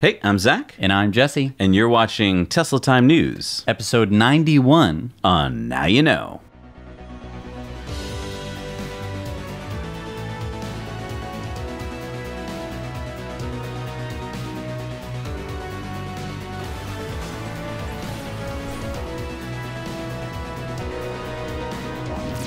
Hey, I'm Zach. And I'm Jesse. And you're watching Tesla Time News. Episode 91 on Now You Know.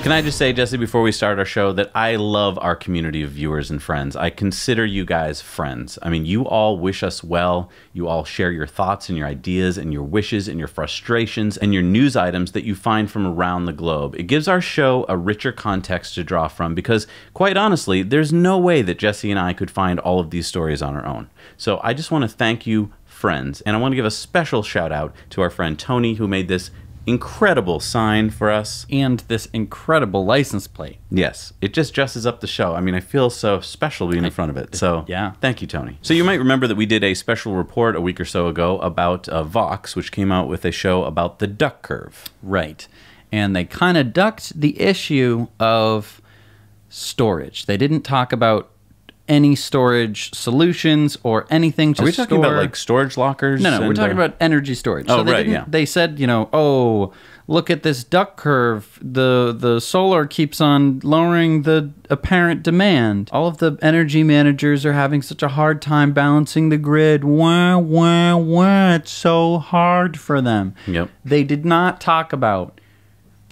Can I just say, Jesse, before we start our show, that I love our community of viewers and friends. I consider you guys friends. I mean, you all wish us well. You all share your thoughts and your ideas and your wishes and your frustrations and your news items that you find from around the globe. It gives our show a richer context to draw from because, quite honestly, there's no way that Jesse and I could find all of these stories on our own. So I just want to thank you, friends. And I want to give a special shout out to our friend Tony, who made this incredible sign for us. And this incredible license plate. Yes, it just dresses up the show. I mean, I feel so special being in front of it. So yeah, thank you, Tony. So you might remember that we did a special report a week or so ago about Vox, which came out with a show about the duck curve. Right. And they kind of ducked the issue of storage. They didn't talk about any storage solutions or anything to Are we talking about like storage lockers? No, we're talking about energy storage. Oh, so they right, yeah. They said, you know, oh, look at this duck curve. The solar keeps on lowering the apparent demand. All of the energy managers are having such a hard time balancing the grid. Wah, wah, wah. It's so hard for them. Yep. They did not talk about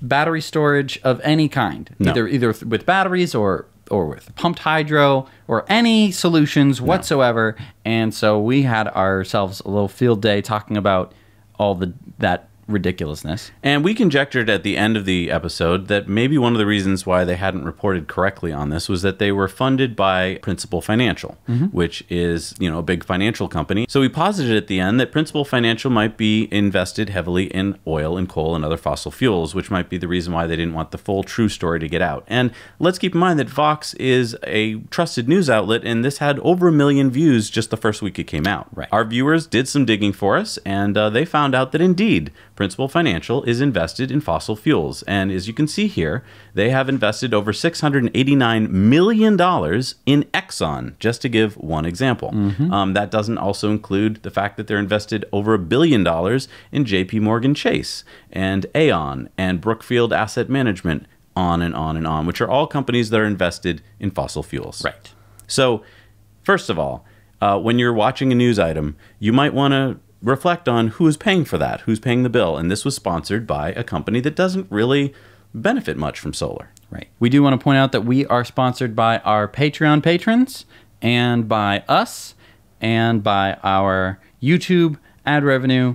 battery storage of any kind, No. either with batteries or with pumped hydro or any solutions whatsoever. And so we had ourselves a little field day talking about all that ridiculousness. And we conjectured at the end of the episode that maybe one of the reasons why they hadn't reported correctly on this was that they were funded by Principal Financial, which is, you know, a big financial company. So we posited at the end that Principal Financial might be invested heavily in oil and coal and other fossil fuels, which might be the reason why they didn't want the full true story to get out. And let's keep in mind that Vox is a trusted news outlet, and this had over 1 million views just the first week it came out. Right. Our viewers did some digging for us, and they found out that indeed, Principal Financial is invested in fossil fuels. And as you can see here, they have invested over $689 million in Exxon, just to give one example. That doesn't also include the fact that they're invested over $1 billion in JP Morgan Chase and Aon and Brookfield Asset Management, on and on and on, which are all companies that are invested in fossil fuels. Right. So, first of all, when you're watching a news item, you might want to reflect on who is paying for that, who's paying the bill. And this was sponsored by a company that doesn't really benefit much from solar. Right. We do want to point out that we are sponsored by our Patreon patrons and by us and by our YouTube ad revenue.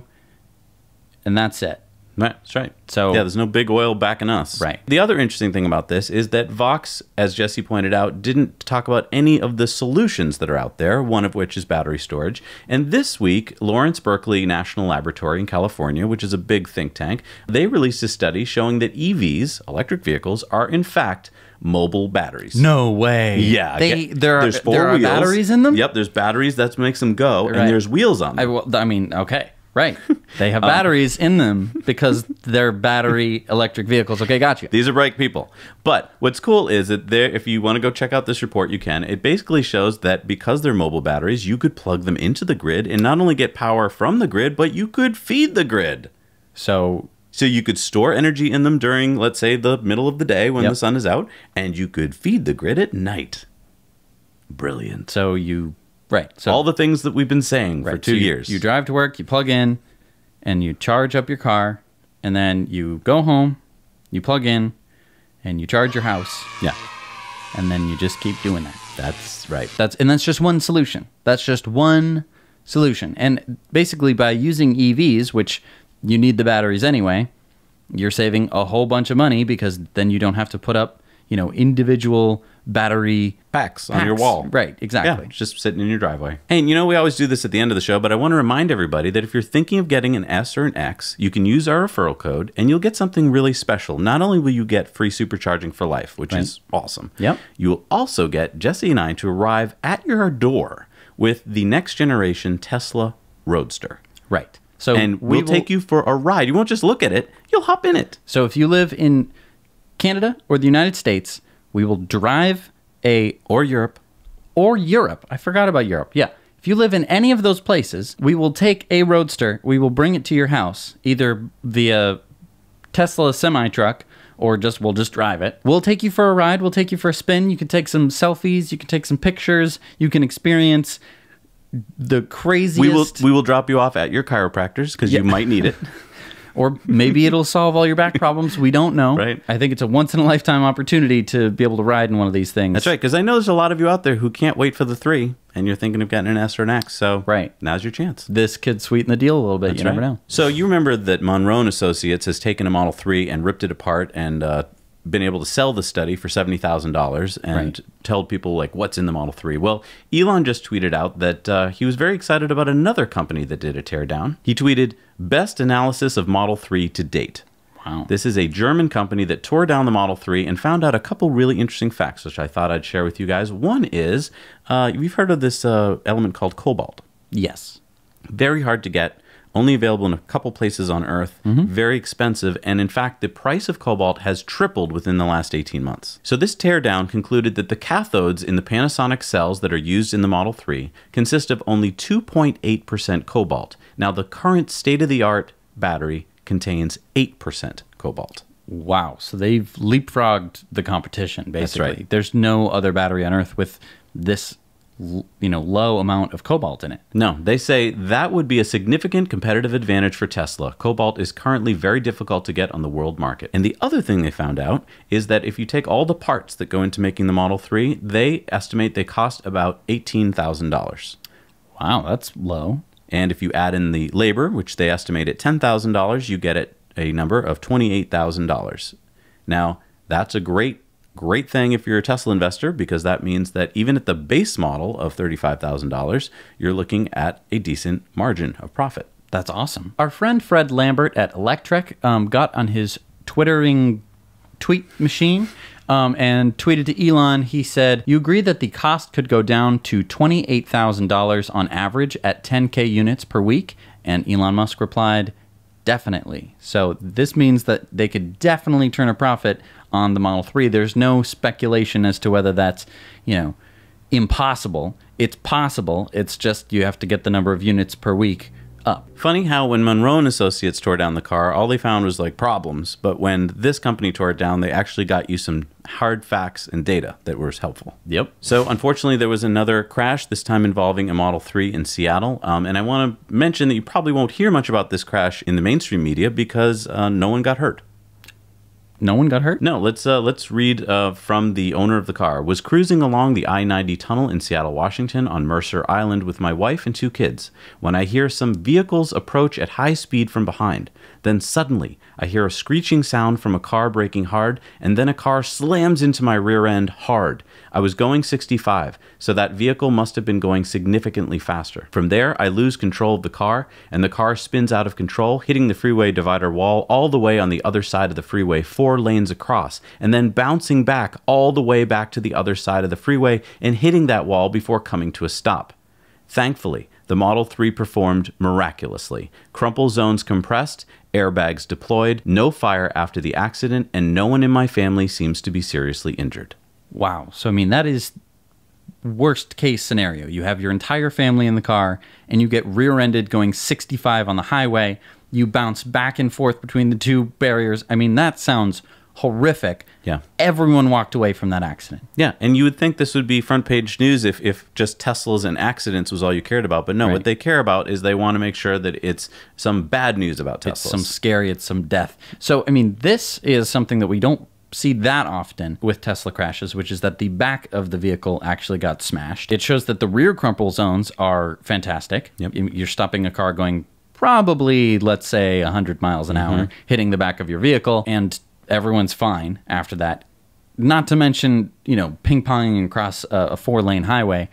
And that's it. Right, that's right. So yeah, there's no big oil backing us. Right. The other interesting thing about this is that Vox, as Jesse pointed out, didn't talk about any of the solutions that are out there, one of which is battery storage. And this week, Lawrence Berkeley National Laboratory in California, which is a big think tank, they released a study showing that EVs, electric vehicles, are in fact mobile batteries. No way. Yeah. There are batteries in them? Yep, there's batteries that makes them go, and there's wheels on them. I mean, okay. Right. They have batteries in them because they're battery electric vehicles. Okay, gotcha. These are bright people. But what's cool is that if you want to go check out this report, you can. It basically shows that because they're mobile batteries, you could plug them into the grid and not only get power from the grid, but you could feed the grid. So you could store energy in them during, let's say, the middle of the day when the sun is out, and you could feed the grid at night. Brilliant. So you... Right. So all the things that we've been saying for 2 years. You drive to work, you plug in, and you charge up your car, and then you go home, you plug in, and you charge your house. Yeah. And then you just keep doing that. That's right. That's just one solution. That's just one solution. And basically by using EVs, which you need the batteries anyway, you're saving a whole bunch of money because then you don't have to put up, you know, individual battery packs on your wall. Right, exactly. Yeah, just sitting in your driveway. Hey, and you know, we always do this at the end of the show, but I want to remind everybody that if you're thinking of getting an S or an X, you can use our referral code and you'll get something really special. Not only will you get free supercharging for life, which is awesome. Yep. You will also get Jesse and I to arrive at your door with the next generation Tesla Roadster. Right. So and we'll take you for a ride. You won't just look at it, you'll hop in it. So if you live in Canada or the United States, we will drive or Europe. Or Europe. I forgot about Europe. Yeah. If you live in any of those places, we will take a Roadster, we will bring it to your house, either via Tesla semi-truck, or we'll just drive it. We'll take you for a ride, we'll take you for a spin, you can take some selfies, you can take some pictures, you can experience the craziest... We will drop you off at your chiropractor's, because you might need it. Or maybe it'll solve all your back problems. We don't know. Right. I think it's a once-in-a-lifetime opportunity to be able to ride in one of these things. That's right, because I know there's a lot of you out there who can't wait for the 3, and you're thinking of getting an S or an X, so now's your chance. This could sweeten the deal a little bit. You never know. So you remember that Monroe & Associates has taken a Model 3 and ripped it apart and been able to sell the study for $70,000 and told people, like, what's in the Model 3. Well, Elon just tweeted out that he was very excited about another company that did a teardown. He tweeted, "Best analysis of Model 3 to date." Wow. This is a German company that tore down the Model 3 and found out a couple really interesting facts, which I thought I'd share with you guys. One is, you've heard of this element called cobalt. Yes. Very hard to get. Only available in a couple places on Earth, very expensive, and in fact, the price of cobalt has tripled within the last 18 months. So this teardown concluded that the cathodes in the Panasonic cells that are used in the Model 3 consist of only 2.8% cobalt. Now, the current state-of-the-art battery contains 8% cobalt. Wow. So they've leapfrogged the competition, basically. That's right. There's no other battery on Earth with this low amount of cobalt in it. No, they say that would be a significant competitive advantage for Tesla. Cobalt is currently very difficult to get on the world market. And the other thing they found out is that if you take all the parts that go into making the Model 3, they estimate they cost about $18,000. Wow, that's low. And if you add in the labor, which they estimate at $10,000, you get it a number of $28,000. Now, that's a great thing if you're a Tesla investor, because that means that even at the base model of $35,000, you're looking at a decent margin of profit. That's awesome. Our friend Fred Lambert at Electrek got on his Twittering tweet machine and tweeted to Elon. He said, "You agree that the cost could go down to $28,000 on average at 10K units per week?" And Elon Musk replied, "Definitely." So this means that they could definitely turn a profit on the Model 3. There's no speculation as to whether that's, impossible. It's possible. It's just you have to get the number of units per week up. Funny how when Monroe & Associates tore down the car, all they found was like problems. But when this company tore it down, they actually got you some hard facts and data that was helpful. Yep. So unfortunately, there was another crash, this time involving a Model 3 in Seattle. And I want to mention that you probably won't hear much about this crash in the mainstream media because no one got hurt. No one got hurt? No, let's read from the owner of the car. "Was cruising along the I-90 tunnel in Seattle, Washington on Mercer Island with my wife and 2 kids when I hear some vehicles approach at high speed from behind. Then suddenly, I hear a screeching sound from a car braking hard, and then a car slams into my rear end hard. I was going 65, so that vehicle must have been going significantly faster. From there, I lose control of the car, and the car spins out of control, hitting the freeway divider wall all the way on the other side of the freeway, 4 lanes across, and then bouncing back all the way back to the other side of the freeway and hitting that wall before coming to a stop. Thankfully, the Model 3 performed miraculously. Crumple zones compressed, airbags deployed, no fire after the accident, and no one in my family seems to be seriously injured." Wow. So, that is worst case scenario. You have your entire family in the car, and you get rear-ended going 65 on the highway. You bounce back and forth between the 2 barriers. That sounds horrific. Yeah. Everyone walked away from that accident. Yeah, and you would think this would be front page news if just Teslas and accidents was all you cared about. But no, what they care about is they want to make sure that it's some bad news about Teslas. It's some scary, it's some death. So, this is something that we don't see that often with Tesla crashes, which is that the back of the vehicle actually got smashed. It shows that the rear crumple zones are fantastic. Yep. You're stopping a car going probably, let's say, 100 miles an hour, hitting the back of your vehicle, and everyone's fine after that. Not to mention, ping-ponging across a 4-lane highway.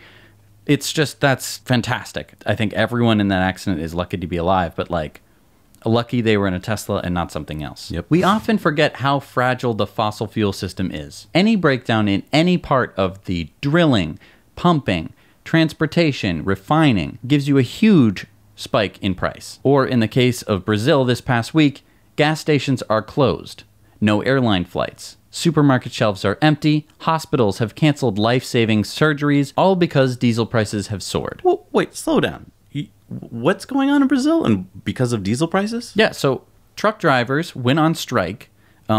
It's just, that's fantastic. I think everyone in that accident is lucky to be alive, but lucky they were in a Tesla and not something else. Yep. We often forget how fragile the fossil fuel system is. Any breakdown in any part of the drilling, pumping, transportation, refining gives you a huge spike in price. Or in the case of Brazil this past week, gas stations are closed. no airline flights. Supermarket shelves are empty. Hospitals have canceled life-saving surgeries, all because diesel prices have soared. Well, wait, slow down. What's going on in Brazil and because of diesel prices? Yeah, so truck drivers went on strike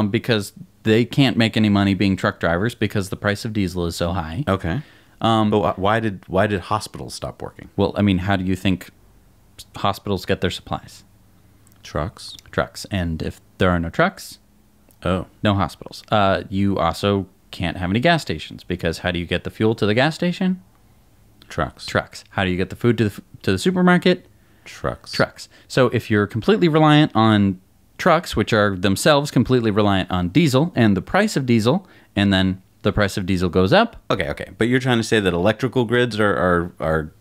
because they can't make any money being truck drivers because the price of diesel is so high. Okay. But why did hospitals stop working? Well, I mean, how do you think hospitals get their supplies? Trucks. Trucks. And if there are no trucks, no hospitals. You also can't have any gas stations because how do you get the fuel to the gas station? Trucks. Trucks. How do you get the food to the supermarket? Trucks. Trucks. So if you're completely reliant on trucks, which are themselves completely reliant on diesel and the price of diesel, and then the price of diesel goes up. Okay. But you're trying to say that electrical grids are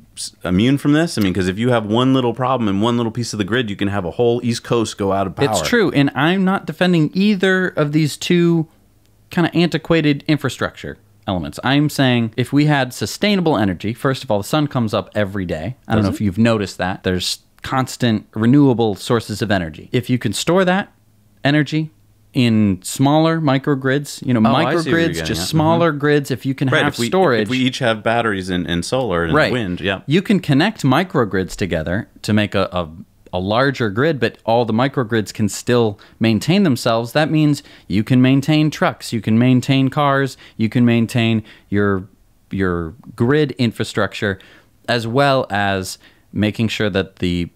immune from this? I mean, because if you have one little problem in one little piece of the grid, you can have a whole East Coast go out of power. It's true, and I'm not defending either of these two kind of antiquated infrastructure elements. I'm saying if we had sustainable energy, first of all, the sun comes up every day. I don't know if you've noticed that. There's constant renewable sources of energy. If you can store that energy in smaller microgrids, microgrids, just smaller grids, if you can have storage. If we each have batteries in solar and wind, yeah. You can connect microgrids together to make a larger grid, but all the microgrids can still maintain themselves. That means you can maintain trucks, you can maintain cars, you can maintain your grid infrastructure, as well as making sure that the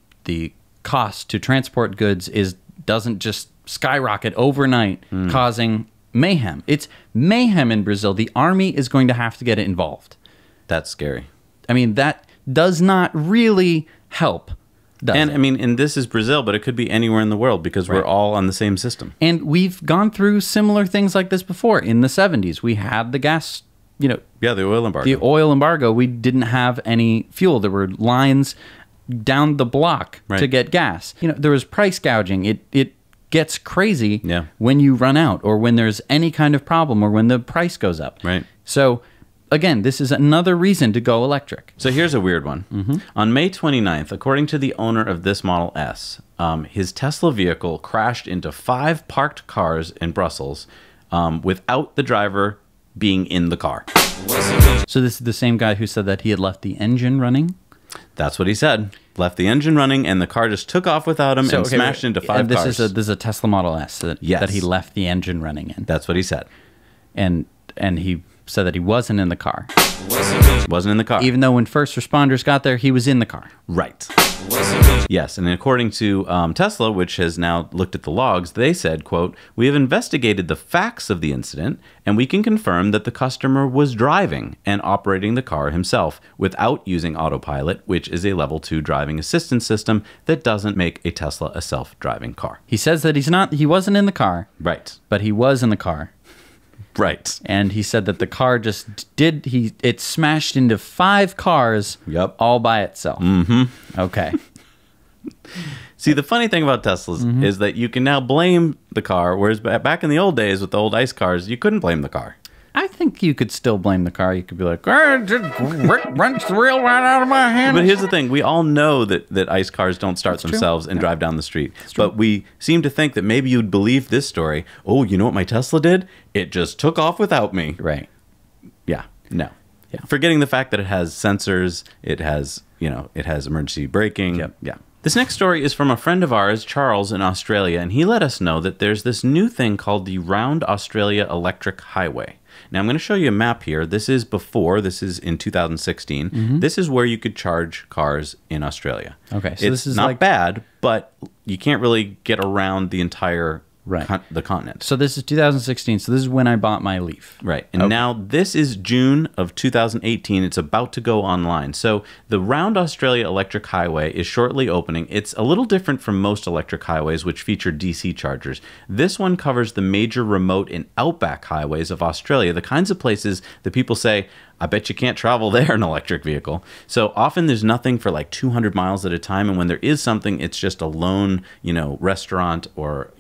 cost to transport goods doesn't just skyrocket overnight, causing mayhem. It's mayhem in Brazil. The army is going to have to get involved. That's scary. I mean, that does not really help. And this is Brazil, but it could be anywhere in the world because we're all on the same system. And we've gone through similar things like this before. In the 70s, we had the gas, the oil embargo. The oil embargo, we didn't have any fuel. There were lines down the block to get gas. There was price gouging. It gets crazy when you run out or when there's any kind of problem or when the price goes up. Right. So again, this is another reason to go electric. So here's a weird one. On May 29th, according to the owner of this Model S, his Tesla vehicle crashed into 5 parked cars in Brussels without the driver being in the car. So this is the same guy who said that he had left the engine running? That's what he said. Left the engine running, and the car just took off without him and smashed into 5 cars. This is a Tesla Model S that he left the engine running in. That's what he said. And he said that he wasn't in the car. Wasn't in the car. Even though when first responders got there, he was in the car. Right. Yes, and according to Tesla, which has now looked at the logs, they said, quote, "We have investigated the facts of the incident, and we can confirm that the customer was driving and operating the car himself without using autopilot, which is a level 2 driving assistance system that doesn't make a Tesla a self-driving car." He says that he wasn't in the car. Right. But he was in the car. Right. And he said that the car it smashed into 5 cars all by itself. Okay. See, the funny thing about Teslas is that you can now blame the car, whereas back in the old days with the old ICE cars, you couldn't blame the car. I think you could still blame the car. You could be like, just wrenched the wheel right out of my hand. But here's the thing. We all know that ICE cars don't start themselves and drive down the street. But we seem to think that maybe you'd believe this story. Oh, you know what my Tesla did? It just took off without me. Right. Yeah. No. Yeah. Forgetting the fact that it has sensors. It has emergency braking. Yep. Yeah. This next story is from a friend of ours, Charles, in Australia, and he let us know that there's this new thing called the Round Australia Electric Highway. Now, I'm going to show you a map here. This is in 2016. This is where you could charge cars in Australia. Okay, so this is not bad, but you can't really get around the entire the continent. So this is 2016. So this is when I bought my Leaf. Right. And now this is June of 2018. It's about to go online. So the Round Australia Electric Highway is shortly opening. It's a little different from most electric highways, which feature DC chargers. This one covers the major remote and outback highways of Australia, the kinds of places that people say, I bet you can't travel there in an electric vehicle. So often there's nothing for like 200 miles at a time. And when there is something, it's just a lone, restaurant or,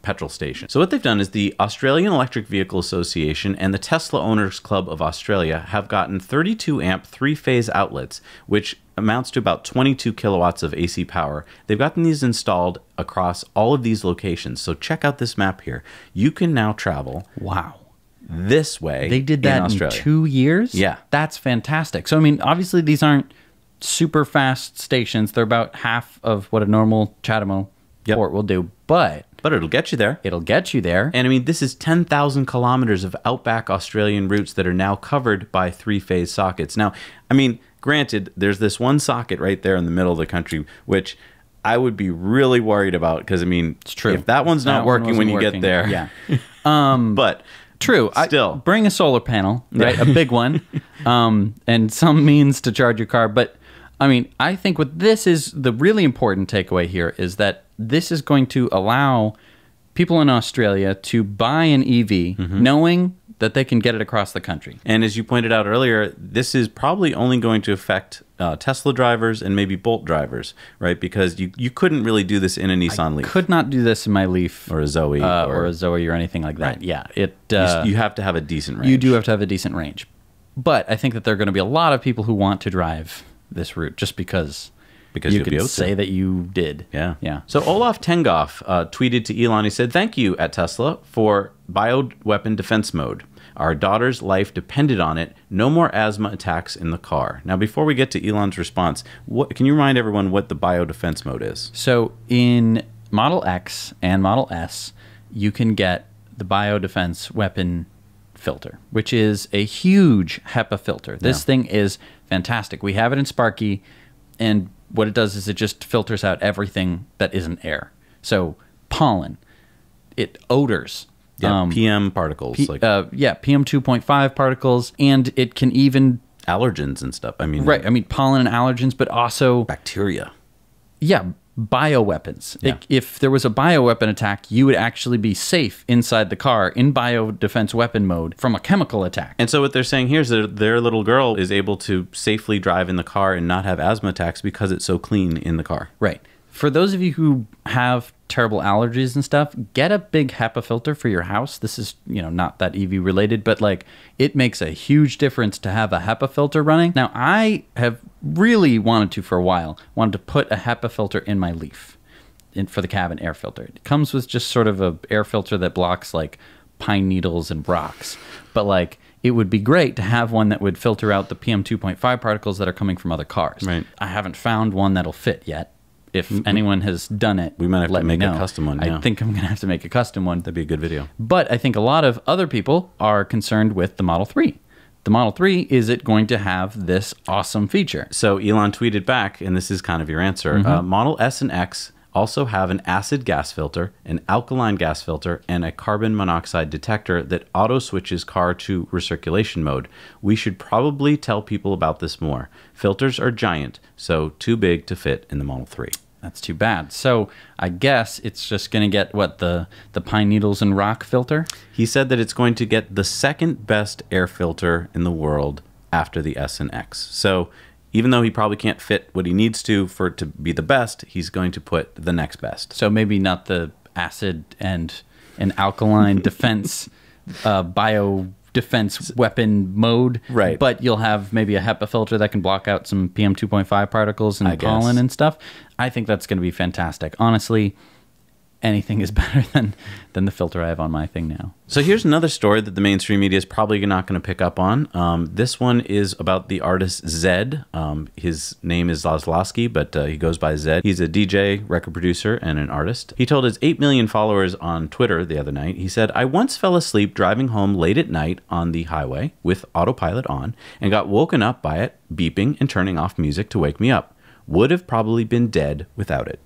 petrol station. So what they've done is the Australian Electric Vehicle Association and the Tesla Owners Club of Australia have gotten 32 amp three-phase outlets, which amounts to about 22 kilowatts of AC power. They've gotten these installed across all of these locations. So check out this map here. You can now travel. Wow. This way. They did that in 2 years? Yeah. That's fantastic. So, I mean, obviously these aren't super fast stations. They're about half of what a normal CHAdeMO port will do. But it'll get you there. It'll get you there. And I mean, this is 10,000 kilometers of outback Australian routes that are now covered by three-phase sockets. Now, I mean, granted, there's this one socket right there in the middle of the country, which I would be really worried about because, I mean, it's true. If that one's not working when you get there. Yeah. But true. Still. Bring a solar panel, right? A big one, and some means to charge your car. But I mean, I think what this is, the really important takeaway here is that this is going to allow people in Australia to buy an EV knowing that they can get it across the country. And as you pointed out earlier, this is probably only going to affect Tesla drivers and maybe Bolt drivers, right? Because you couldn't really do this in a Nissan Leaf. Could not do this in my Leaf. Or a Zoe. Or a Zoe or anything like that. Right. Yeah. You have to have a decent range. You do have to have a decent range. But I think that there are going to be a lot of people who want to drive this route just because you could say that you did. Yeah. So Olaf Tengoff tweeted to Elon. He said, "Thank you at Tesla for bioweapon defense mode. Our daughter's life depended on it. No more asthma attacks in the car." Now, before we get to Elon's response, can you remind everyone what the biodefense mode is? So in Model X and Model S, you can get the biodefense weapon filter, which is a huge HEPA filter. This thing is fantastic. We have it in Sparky, and what it does is it just filters out everything that isn't air. So pollen, odors, PM particles. PM 2.5 particles, and it can even... allergens and stuff. I mean... Right, I mean pollen and allergens, but also... bacteria. Yeah, bioweapons. Yeah. If there was a bioweapon attack, you would actually be safe inside the car in biodefense weapon mode from a chemical attack. And so what they're saying here is that their little girl is able to safely drive in the car and not have asthma attacks because it's so clean in the car. Right. For those of you who have terrible allergies and stuff, get a big HEPA filter for your house. This is, not that EV related, but like it makes a huge difference to have a HEPA filter running. Now, I have really wanted to put a HEPA filter in my Leaf for the cabin air filter. It comes with just sort of a air filter that blocks like pine needles and rocks. But like it would be great to have one that would filter out the PM 2.5 particles that are coming from other cars. Right. I haven't found one that'll fit yet. If anyone has done it, we might have to make a custom one. I think I'm going to have to make a custom one. That'd be a good video. But I think a lot of other people are concerned with the Model 3. The Model 3, is it going to have this awesome feature? So Elon tweeted back, and this is kind of your answer. Model S and X also have an acid gas filter, an alkaline gas filter, and a carbon monoxide detector that auto-switches car to recirculation mode. We should probably tell people about this more. Filters are giant, so too big to fit in the Model 3. That's too bad. So I guess it's just going to get, the pine needles and rock filter? He said that it's going to get the second best air filter in the world after the S and X. So even though he probably can't fit what he needs to for it to be the best, he's going to put the next best. So maybe not the acid and an alkaline defense, defense weapon mode, right? But you'll have maybe a HEPA filter that can block out some PM 2.5 particles and pollen and stuff. I think that's going to be fantastic. Honestly, anything is better than the filter I have on my thing now. So here's another story that the mainstream media is probably not going to pick up on. This one is about the artist Zedd. His name is Laszlowski, but he goes by Zedd. He's a DJ, record producer, and an artist. He told his 8 million followers on Twitter the other night, he said, "I once fell asleep driving home late at night on the highway with autopilot on and got woken up by it beeping and turning off music to wake me up. Would have probably been dead without it."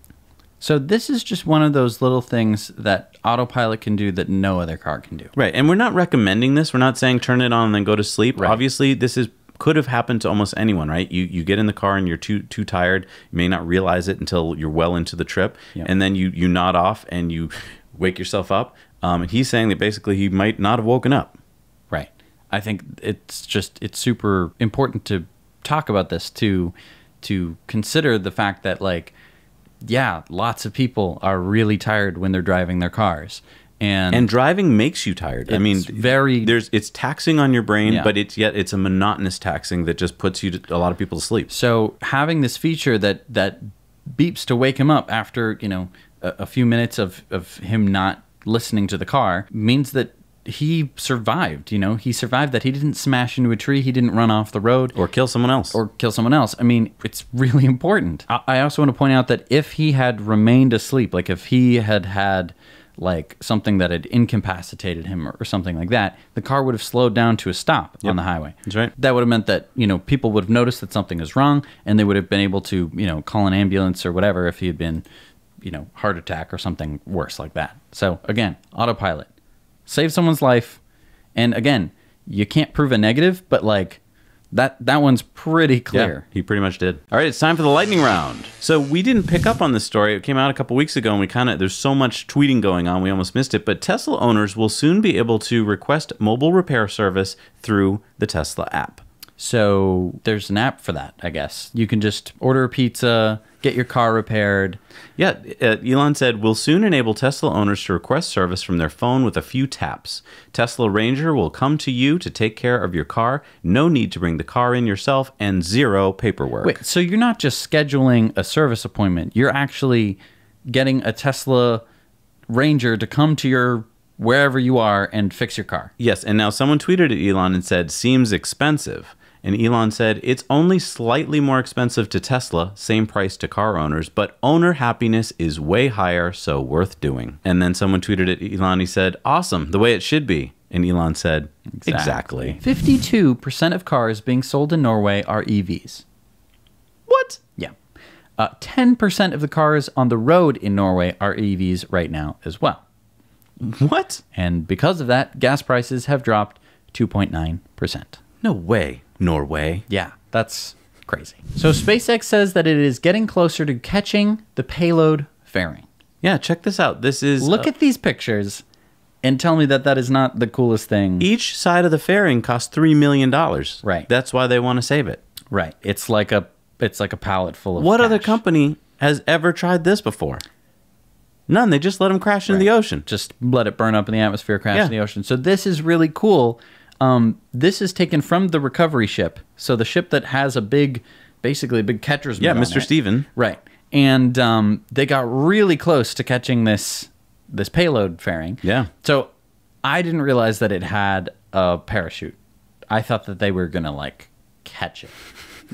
So this is just one of those little things that autopilot can do that no other car can do. Right. And we're not recommending this. We're not saying turn it on and then go to sleep. Right. Obviously, could have happened to almost anyone, right? You get in the car and you're too tired. You may not realize it until you're well into the trip. Yep. And then you nod off and you wake yourself up. And he's saying that basically he might not have woken up. Right. I think it's super important to talk about this, to consider the fact that, like, yeah, lots of people are really tired when they're driving their cars. And driving makes you tired. I mean, it's taxing on your brain, but it's a monotonous taxing that just puts a lot of people to sleep. So having this feature that beeps to wake him up after, you know, a few minutes of him not listening to the car means that he survived. You know, he survived, that he didn't smash into a tree, he didn't run off the road or kill someone else. I mean, it's really important. I also want to point out that if he had remained asleep, like if he had like something that had incapacitated him or something like that, the car would have slowed down to a stop on the highway. That's right. That would have meant that, you know, people would have noticed that something is wrong, and they would have been able to, you know, call an ambulance or whatever if he had been, you know, heart attack or something worse like that. So again, autopilot. Save someone's life. And again, you can't prove a negative, but like that one's pretty clear. Yeah, he pretty much did. All right, it's time for the lightning round. So we didn't pick up on this story. It came out a couple weeks ago, and there's so much tweeting going on, we almost missed it. But Tesla owners will soon be able to request mobile repair service through the Tesla app. So there's an app for that, I guess. You can just order a pizza, get your car repaired. Yeah, Elon said, we'll soon enable Tesla owners to request service from their phone with a few taps. Tesla Ranger will come to you to take care of your car. No need to bring the car in yourself, and zero paperwork. Wait, so you're not just scheduling a service appointment. You're actually getting a Tesla Ranger to come to your wherever you are and fix your car. Yes, and now someone tweeted at Elon and said, seems expensive. And Elon said, it's only slightly more expensive to Tesla, same price to car owners, but owner happiness is way higher, so worth doing. And then someone tweeted at Elon, he said, awesome, the way it should be. And Elon said, exactly. 52% of cars being sold in Norway are EVs. What? Yeah. 10% of the cars on the road in Norway are EVs right now as well. What? And because of that, gas prices have dropped 2.9%. No way. Norway. Yeah, that's crazy. So SpaceX says that it is getting closer to catching the payload fairing. Yeah, check this out. This is... Look at these pictures and tell me that is not the coolest thing. Each side of the fairing costs $3 million. Right. That's why they want to save it. Right. It's like a pallet full of What cash. other company has ever tried this before? None. They just let them crash into the ocean. Just let it burn up in the atmosphere, crash in the ocean. So this is really cool. This is taken from the recovery ship. So the ship that has basically a big catcher's mitt on Mr. it. Steven. Right. And they got really close to catching this payload fairing. Yeah. So I didn't realize that it had a parachute. I thought that they were going to, like, catch it.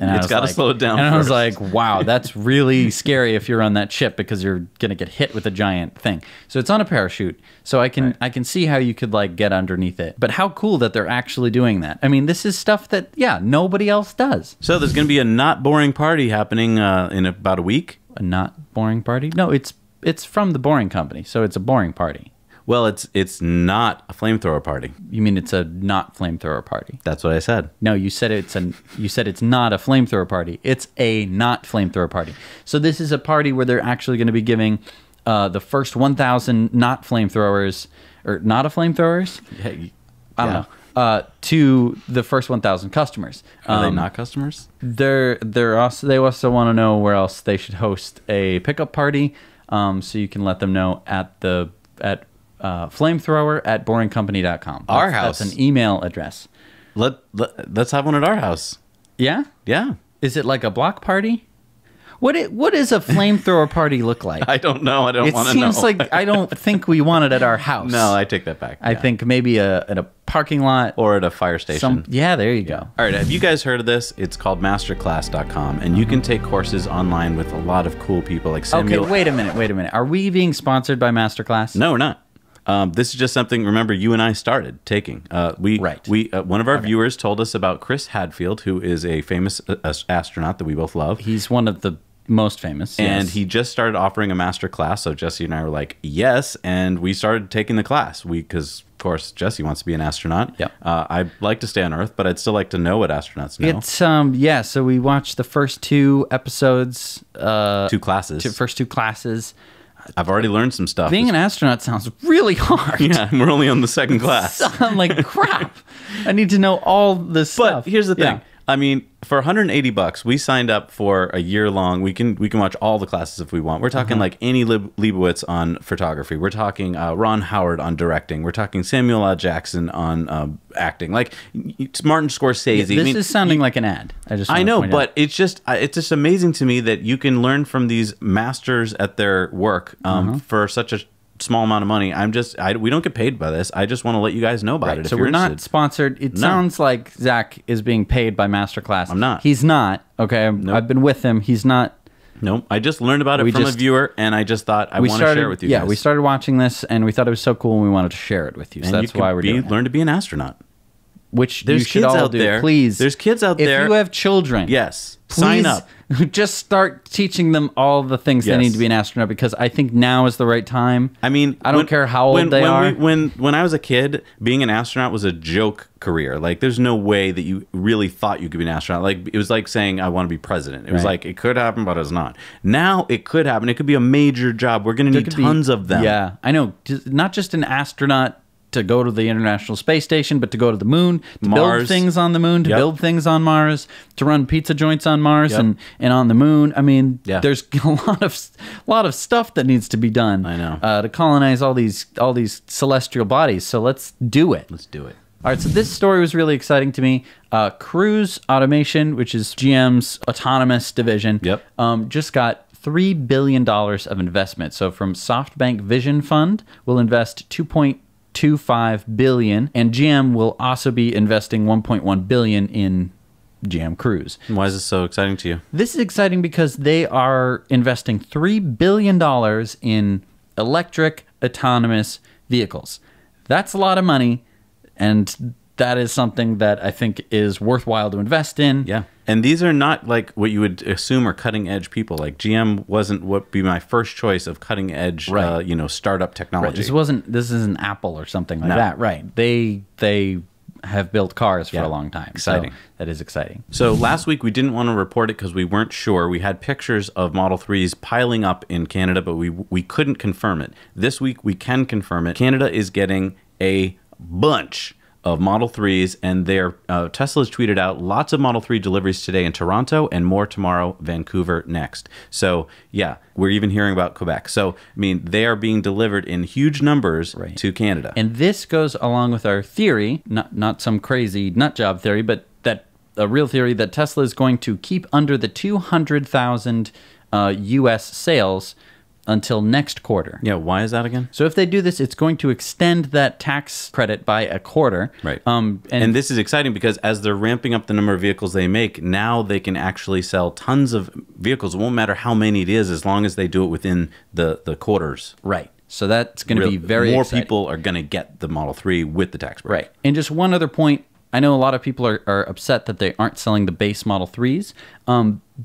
And it's got to slow it down And first. I was like, wow, that's really scary if you're on that ship, because you're going to get hit with a giant thing. So it's on a parachute. So I can see how you could, like, get underneath it. But how cool that they're actually doing that. I mean, this is stuff that, nobody else does. So there's going to be a not boring party happening in about a week. A not boring party? No, it's from the Boring Company, so it's a boring party. Well, it's not a flamethrower party. You mean it's a not flamethrower party? That's what I said. No, you said it's not a flamethrower party. It's a not flamethrower party. So this is a party where they're actually going to be giving the first 1,000 not flamethrowers, or not a flamethrowers. I don't know. To the first 1,000 customers. Are they not customers? They also want to know where else they should host a pickup party. So you can let them know at flamethrower@boringcompany.com. Our house. That's an email address. Let's have one at our house. Yeah? Yeah. Is it like a block party? What does a flamethrower party look like? I don't know. I don't want to know. It seems like I don't think we want it at our house. No, I take that back. I think maybe at a parking lot. Or at a fire station. There you go. All right, have you guys heard of this? It's called masterclass.com, and you can take courses online with a lot of cool people like Samuel. Okay, wait a minute. Are we being sponsored by Masterclass? No, we're not. This is just something, remember, you and I started taking. One of our viewers told us about Chris Hadfield, who is a famous astronaut that we both love. He's one of the most famous. And yes. he just started offering a master class, so Jesse and I were like, yes, and we started taking the class. Because, of course, Jesse wants to be an astronaut. Yep. I'd like to stay on Earth, but I'd still like to know what astronauts know. It's, so we watched the first two episodes. Two classes. First two classes. I've already learned some stuff. Being an astronaut sounds really hard. Yeah, we're only on the second class. I'm like, crap. I need to know all this stuff. But here's the thing. Yeah. I mean, for $180, we signed up for a year long. We can watch all the classes if we want. We're talking like Annie Leibovitz on photography. We're talking Ron Howard on directing. We're talking Samuel L. Jackson on acting. Like Martin Scorsese. This is sounding like an ad. I know, but it's just amazing to me that you can learn from these masters at their work for such a small amount of money. We don't get paid by this. I just want to let you guys know about it. So we're not sponsored. It sounds like Zach is being paid by Masterclass. I'm not. He's not. Okay, I've been with him. He's not. Nope. I just learned about it from a viewer, and I just thought I want to share it with you guys. Yeah, we started watching this, and we thought it was so cool, and we wanted to share it with you. So that's why we're doing it. Learn to be an astronaut. Which there's you should kids all out do. there. Please. There's kids out there. If you have children. Yes. Please sign up. Just start teaching them all the things they need to be an astronaut, because I think now is the right time. I mean, I don't care how old they are. When I was a kid, being an astronaut was a joke career. Like, there's no way that you really thought you could be an astronaut. Like, it was like saying I want to be president. It was like, it could happen, but it's not. Now it could happen. It could be a major job. We're going to need tons of them. Yeah, I know. Not just an astronaut to go to the International Space Station, but to go to the moon, to build things on the moon, to build things on Mars, to run pizza joints on Mars and on the moon. I mean, there's a lot of stuff that needs to be done. I know. To colonize all these celestial bodies. So let's do it. Let's do it. All right, so this story was really exciting to me. Cruise Automation, which is GM's autonomous division, just got $3 billion of investment. So from SoftBank Vision Fund, we'll invest $2.25 billion, and GM will also be investing $1.1 billion in GM Cruise. Why is this so exciting to you? This is exciting because they are investing $3 billion in electric autonomous vehicles. That's a lot of money, and that is something that I think is worthwhile to invest in. Yeah. And these are not like what you would assume are cutting edge people. Like GM wasn't what be my first choice of cutting edge, startup technology. Right. This isn't Apple or something like that. Right. They have built cars for a long time. Exciting. So that is exciting. So last week we didn't want to report it because we weren't sure. We had pictures of Model 3s piling up in Canada, but we couldn't confirm it. This week we can confirm it. Canada is getting a bunch of Model 3s, and Tesla's tweeted out lots of Model 3 deliveries today in Toronto and more tomorrow, Vancouver next. So yeah, we're even hearing about Quebec. So I mean, they are being delivered in huge numbers to Canada. And this goes along with our theory, not some crazy nut job theory, but that a real theory that Tesla is going to keep under the 200,000 U.S. sales until next quarter. Yeah, why is that again? So if they do this, it's going to extend that tax credit by a quarter. Right. And this is exciting because as they're ramping up the number of vehicles they make, now they can actually sell tons of vehicles. It won't matter how many it is as long as they do it within the quarters. Right. So that's going to be very exciting. More people are going to get the Model 3 with the tax break. Right. And just one other point. I know a lot of people are upset that they aren't selling the base Model 3s.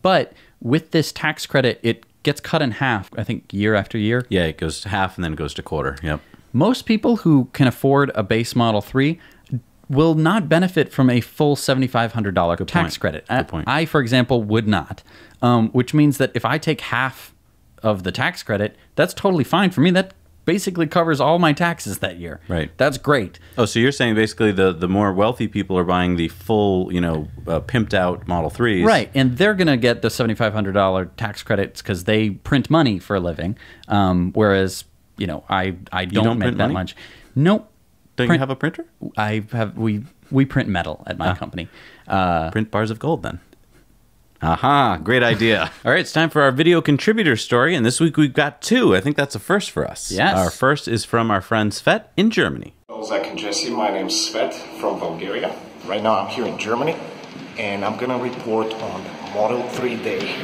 But with this tax credit, it gets cut in half, I think, year after year. Yeah, it goes to half and then it goes to quarter. Yep. Most people who can afford a base Model 3 will not benefit from a full $7,500 tax credit. Good point. I, for example, would not, which means that if I take half of the tax credit, that's totally fine for me. That basically covers all my taxes that year. Right. That's great. Oh, so you're saying basically the more wealthy people are buying the full, pimped out Model 3s. Right. And they're going to get the $7,500 tax credits because they print money for a living. Whereas, I don't make that much. Nope. Don't you have a printer? We print metal at my company. Print bars of gold then. Aha, great idea. All right, it's time for our video contributor story, and this week we've got two. I think that's a first for us. Yes. Our first is from our friend Svet in Germany. Hello, Zach and Jesse. My name's Svet from Bulgaria. Right now I'm here in Germany, and I'm gonna report on Model 3 Day.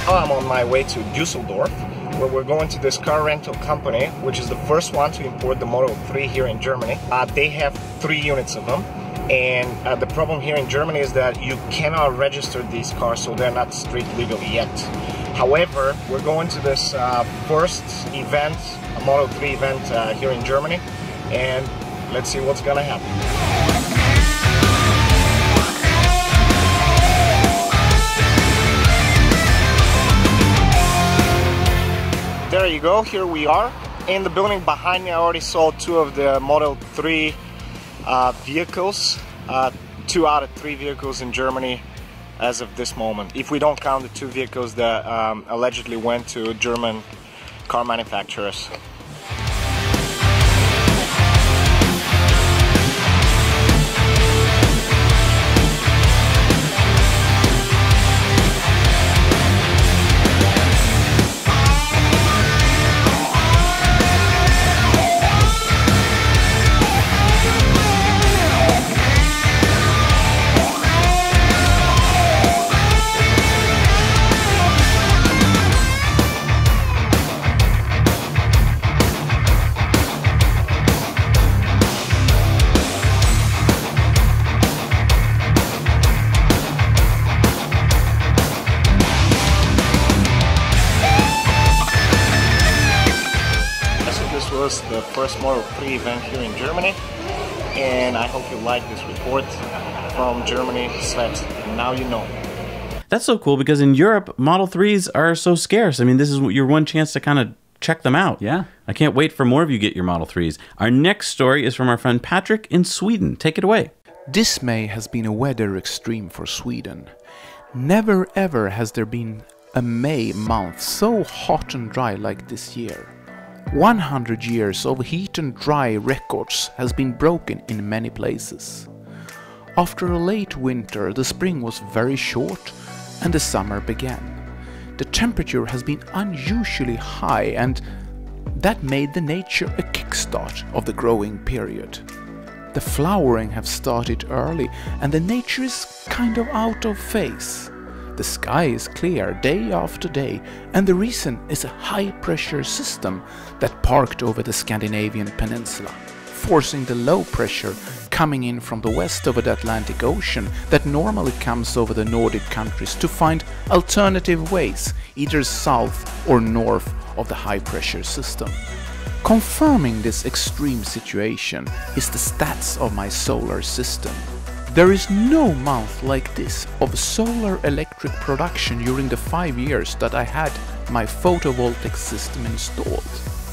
I'm on my way to Dusseldorf, where we're going to this car rental company, which is the first one to import the Model 3 here in Germany. They have 3 units of them, and the problem here in Germany is that you cannot register these cars, so they're not street legal yet. However, we're going to this first event, a Model 3 event here in Germany, and let's see what's gonna happen. There you go, here we are. In the building behind me, I already saw 2 of the Model 3 vehicles. 2 out of 3 vehicles in Germany as of this moment. If we don't count the 2 vehicles that allegedly went to German car manufacturers. Was the first Model 3 event here in Germany, and I hope you like this report from Germany, Zedd. Now you know. That's so cool because in Europe, Model 3s are so scarce. I mean, this is your one chance to kind of check them out. Yeah. I can't wait for more of you get your Model 3s. Our next story is from our friend Patrick in Sweden. Take it away. This May has been a weather extreme for Sweden. Never ever has there been a May month so hot and dry like this year. 100 years of heat and dry records has been broken in many places. After a late winter, the spring was very short and the summer began. The temperature has been unusually high, and that made the nature a kickstart of the growing period. The flowering have started early and the nature is kind of out of phase. The sky is clear day after day, and the reason is a high-pressure system that parked over the Scandinavian peninsula, forcing the low pressure coming in from the west over the Atlantic Ocean that normally comes over the Nordic countries to find alternative ways, either south or north of the high-pressure system. Confirming this extreme situation is the stats of my solar system. There is no month like this of solar electric production during the 5 years that I had my photovoltaic system installed.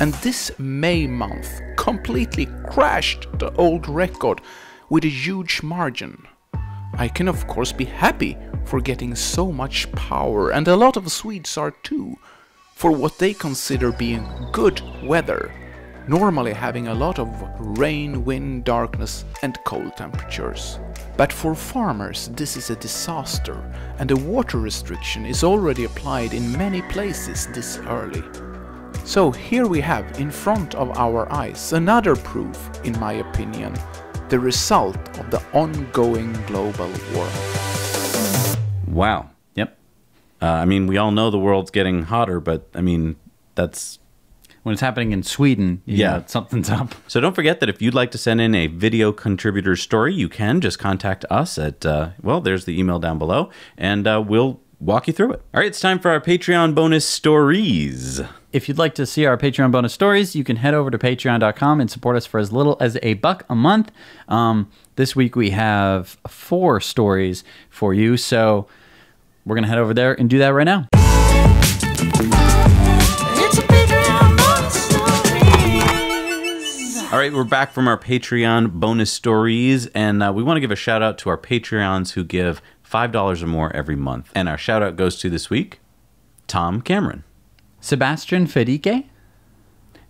And this May month completely crashed the old record with a huge margin. I can of course be happy for getting so much power, and a lot of Swedes are too, for what they consider being good weather, normally having a lot of rain, wind, darkness and cold temperatures. But for farmers this is a disaster, and a water restriction is already applied in many places this early. So here we have in front of our eyes another proof, in my opinion, the result of the ongoing global warming. Wow. Yep. I mean, we all know the world's getting hotter, but I mean, that's... When it's happening in Sweden, yeah, something's up. So don't forget that if you'd like to send in a video contributor story, you can just contact us at, well, there's the email down below, and we'll walk you through it. All right, it's time for our Patreon bonus stories. If you'd like to see our Patreon bonus stories, you can head over to patreon.com and support us for as little as $1 a month. This week we have 4 stories for you, so we're going to head over there and do that right now. All right, we're back from our Patreon bonus stories, and we want to give a shout out to our Patreons who give $5 or more every month. And our shout out goes to this week, Tom Cameron, Sebastian Fedike,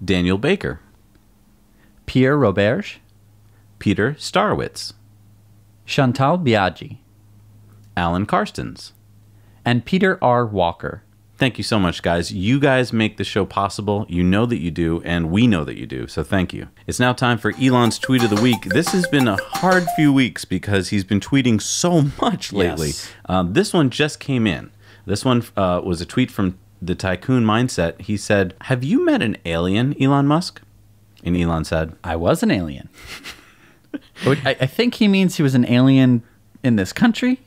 Daniel Baker, Pierre Roberge, Peter STAROWICZ, Chantal Biaggi, Alan Karstens, and Peter R. Walker. Thank you so much, guys. You guys make the show possible. You know that you do, and we know that you do, so thank you. It's now time for Elon's Tweet of the Week. This has been a hard few weeks because he's been tweeting so much lately. Yes. This one just came in. This one was a tweet from the Tycoon Mindset. He said, "Have you met an alien, Elon Musk?" And Elon said, I was an alien. I think he means he was an alien in this country.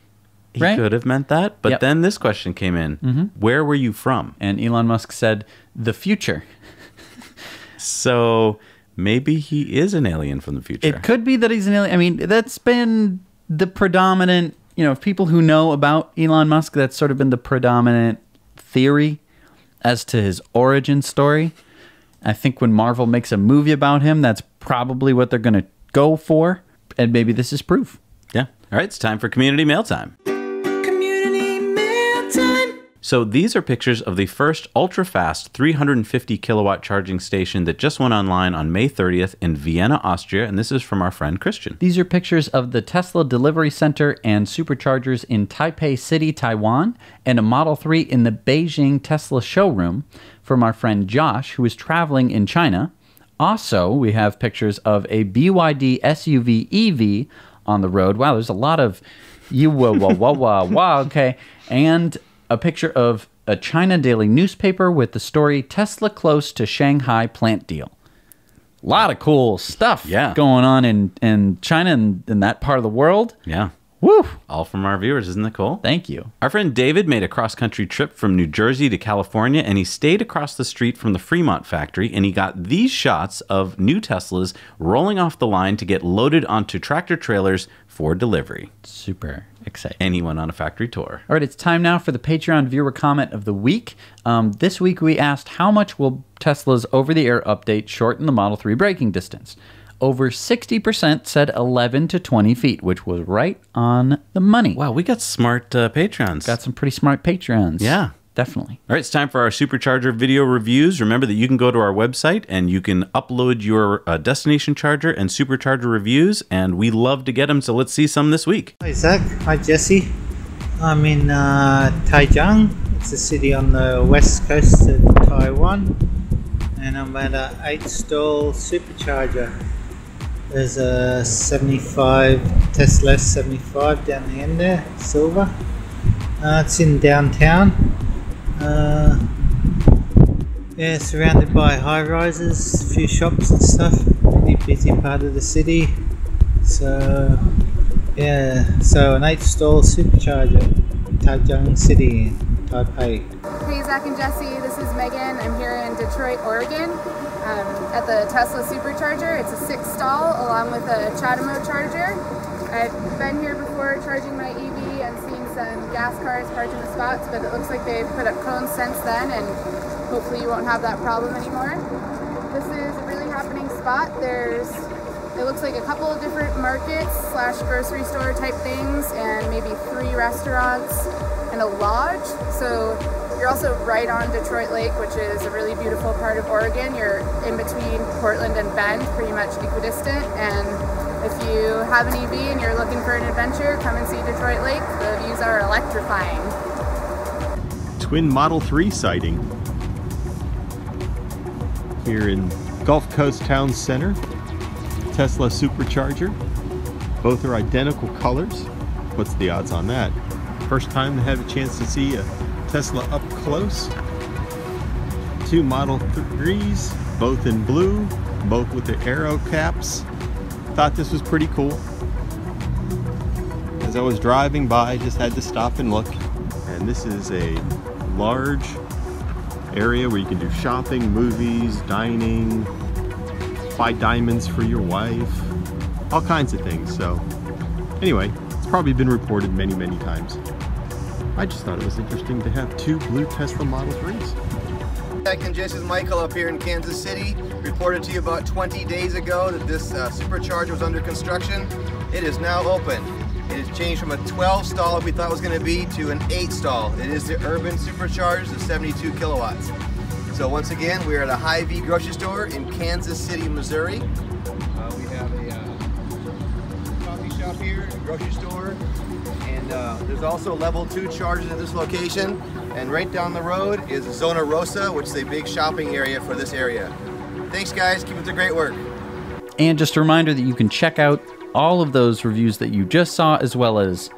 He right? could have meant that. But Yep. then this question came in. Where were you from? And Elon Musk said, the future. So maybe he is an alien from the future. It could be that he's an alien. I mean, that's been the predominant, people who know about Elon Musk, that's sort of been the predominant theory as to his origin story. I think when Marvel makes a movie about him, that's probably what they're going to go for. And maybe this is proof. Yeah. All right, it's time for Community Mail Time. Community Mail Time. So these are pictures of the first ultra-fast 350 kilowatt charging station that just went online on May 30th in Vienna, Austria, and this is from our friend Christian. These are pictures of the Tesla Delivery Center and Superchargers in Taipei City, Taiwan, and a Model 3 in the Beijing Tesla showroom from our friend Josh, who is traveling in China. Also, we have pictures of a BYD SUV EV on the road. Wow, there's a lot of okay. And a picture of a China daily newspaper with the story Tesla close to Shanghai plant deal. A lot of cool stuff going on in China and in that part of the world. Yeah. Woo! All from our viewers. Isn't that cool? Thank you. Our friend David made a cross-country trip from New Jersey to California, and he stayed across the street from the Fremont factory, and he got these shots of new Teslas rolling off the line to get loaded onto tractor trailers for delivery. Super exciting. And he went on a factory tour. All right, it's time now for the Patreon viewer comment of the week. This week we asked, how much will Tesla's over-the-air update shorten the Model 3 braking distance? Over 60% said 11 to 20 feet, which was right on the money. Wow, we got smart Patrons. Got some pretty smart Patreons. Yeah. Definitely. All right, it's time for our Supercharger video reviews. Remember that you can go to our website and you can upload your destination charger and Supercharger reviews, and we love to get them, so let's see some this week. Hi Zach, hi Jesse. I'm in Taichung. It's a city on the west coast of Taiwan, and I'm at an 8-stall Supercharger. There's a 75 Tesla 75 down the end there, silver. It's in downtown. Yeah, surrounded by high rises, a few shops and stuff. Pretty busy part of the city. So yeah, so an 8-stall Supercharger, Taichung City, Taipei. Hey Zach and Jesse, this is Megan. I'm here in Detroit, Oregon at the Tesla Supercharger. It's a 6-stall along with a CHAdeMO charger. I've been here before charging my EV and seen some gas cars parked in the spots, but it looks like they've put up cones since then, and hopefully you won't have that problem anymore. This is a really happening spot. It looks like a couple of different markets / grocery store type things, and maybe 3 restaurants and a lodge. So you're also right on Detroit Lake, which is a really beautiful part of Oregon. You're in between Portland and Bend, pretty much equidistant. And if you have an EV and you're looking for an adventure, come and see Detroit Lake. The views are electrifying. Twin Model 3 sighting here in Gulf Coast Town Center. Tesla Supercharger. Both are identical colors. What's the odds on that? First time to have a chance to see a Tesla up close. 2 Model 3s, both in blue, both with the aero caps. Thought this was pretty cool. As I was driving by, just had to stop and look. And this is a large area where you can do shopping, movies, dining, buy diamonds for your wife, all kinds of things. So anyway, it's probably been reported many, many times. I just thought it was interesting to have 2 blue Tesla Model 3s. Zach and Jesse, Michael up here in Kansas City. Reported to you about 20 days ago that this Supercharger was under construction. It is now open. It has changed from a 12-stall we thought it was going to be to an 8-stall. It is the urban Supercharger of 72 kilowatts. So once again, we're at a Hy-Vee grocery store in Kansas City, Missouri. We have a coffee shop here, a grocery store, and there's also level 2 chargers at this location. And right down the road is Zona Rosa, which is a big shopping area for this area. Thanks guys, keep up the great work. And just a reminder that you can check out all of those reviews that you just saw, as well as,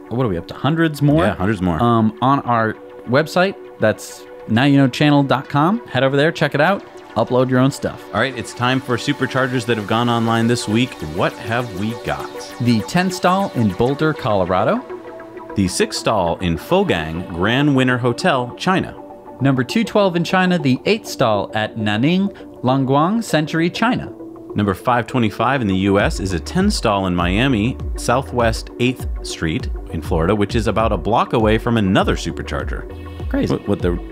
what are we up to, hundreds more? Yeah, hundreds more. On our website, that's nowyouknowchannel.com. Head over there, check it out, upload your own stuff. All right, it's time for Superchargers that have gone online this week. What have we got? The 10-stall in Boulder, Colorado. The 6 stall in Fogang Grand Winner Hotel, China. Number 212 in China, the 8 stall at Nanning Langguang Century, China. Number 525 in the U.S. is a 10 stall in Miami, Southwest 8th Street in Florida, which is about a block away from another Supercharger. Crazy.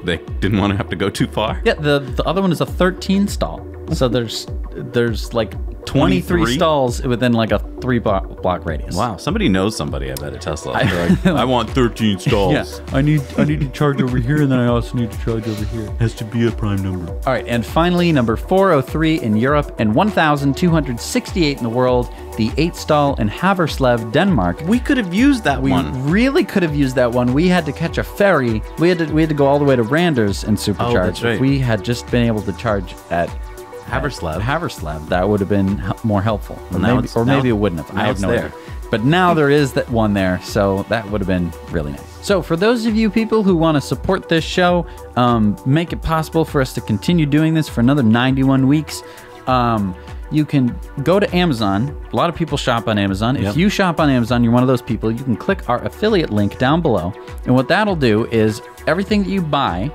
They didn't want to have to go too far? Yeah, the other one is a 13 stall. So there's like 23 stalls within like a 3-block radius. Wow, somebody knows somebody, I bet, at Tesla. They're like, I want 13 stalls. Yeah, I need to charge over here, and then I also need to charge over here. Has to be a prime number. All right, and finally, number 403 in Europe and 1,268 in the world, the 8 stall in Haverslev, Denmark. We could have used that one. We really could have used that one. We had to catch a ferry. We had to go all the way to Randers and supercharge. Oh, that's right. If we had just been able to charge at Haverslev, that would have been more helpful. Maybe it wouldn't have. I have no idea. But now there is that one there, so that would have been really nice. So for those of you people who want to support this show, make it possible for us to continue doing this for another 91 weeks, you can go to Amazon. A lot of people shop on Amazon. If you shop on Amazon, you're one of those people, you can click our affiliate link down below. And what that'll do is everything that you buy,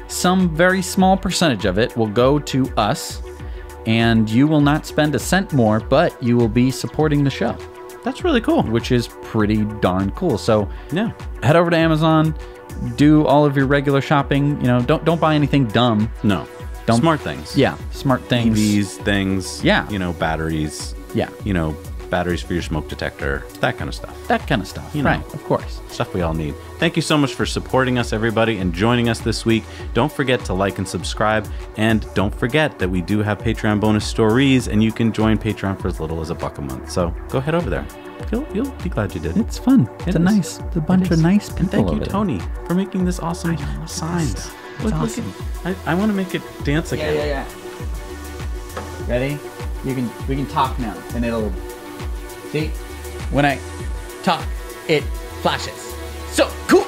some very small percentage of it will go to us, and you will not spend a cent more, but you will be supporting the show. That's really cool. Which is pretty darn cool. So yeah, head over to Amazon, do all of your regular shopping. You know, don't buy anything dumb. No. Don't, smart things. Yeah, smart things. EVs, things. Yeah. You know, batteries. Yeah. You know, batteries for your smoke detector. That kind of stuff. That kind of stuff. You know, right, of course. Stuff we all need. Thank you so much for supporting us, everybody, and joining us this week. Don't forget to like and subscribe. And don't forget that we do have Patreon bonus stories, and you can join Patreon for as little as $1 a month. So go head over there. You'll be glad you did. It's fun. It's a bunch of nice people. And thank you, over Tony, for making this awesome signs. Look, awesome. I want to make it dance again. Yeah. Ready? We can talk now, and it'll see when I talk, it flashes. So cool.